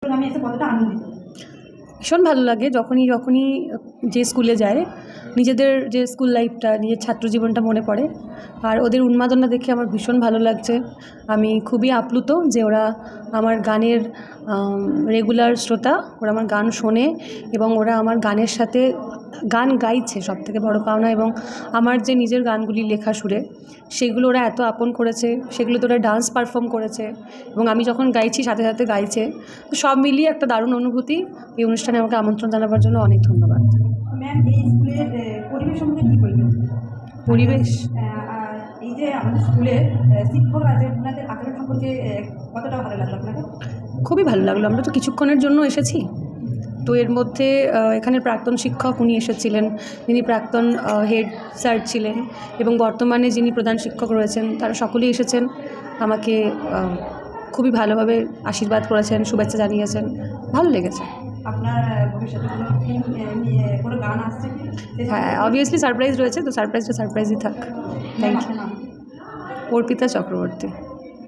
আমি এসে কতটা আনন্দিত। ভীষণ ভালো লাগে যখনই যে স্কুলে যায় নিজেদের যে স্কুল লাইফটা, নিজের ছাত্র জীবনটা মনে পড়ে। আর ওদের উন্মাদনা দেখে আমার ভীষণ ভালো লাগছে। আমি খুবই আপ্লুত যে ওরা আমার গানের রেগুলার শ্রোতা, ওরা আমার গান শোনে এবং ওরা আমার গানের সাথে গান গাইছে, সবথেকে বড় পাওনা। এবং আমার যে নিজের গানগুলি লেখা সুরে, সেগুলো ওরা এত আপন করেছে, সেগুলোতে ওরা ডান্স পারফর্ম করেছে এবং আমি যখন গাইছি সাথে সাথে গাইছে। তো সব মিলিয়ে একটা দারুণ অনুভূতি। এই অনুষ্ঠানে আমাকে আমন্ত্রণ জানাবার জন্য অনেক ধন্যবাদ। ম্যাম, এই স্কুলের পরিবেশ সম্বন্ধে কী বলবেন? পরিবেশ, এই যে আমাদের স্কুলের শিক্ষকরা যে ওনাদের আচরণ সম্পর্কে কতটা ভালো লাগলো আপনাকে? খুবই ভালো লাগলো। আমরা তো কিছুক্ষণের জন্য এসেছি, তো এর মধ্যে এখানের প্রাক্তন শিক্ষক উনি এসেছিলেন, যিনি প্রাক্তন হেড স্যার ছিলেন, এবং বর্তমানে যিনি প্রধান শিক্ষক রয়েছেন তারা সকলেই এসেছেন। আমাকে খুবই ভালোভাবে আশীর্বাদ করেছেন, শুভেচ্ছা জানিয়েছেন। ভালো লেগেছে। আপনার ভবিষ্যতে কোনো ফিল্ম কোনো গান আসছে কি? হ্যাঁ, অবভিয়াসলি সারপ্রাইজ রয়েছে, তো সারপ্রাইজটা সারপ্রাইজই থাক। Thank you. অর্পিতা চক্রবর্তী।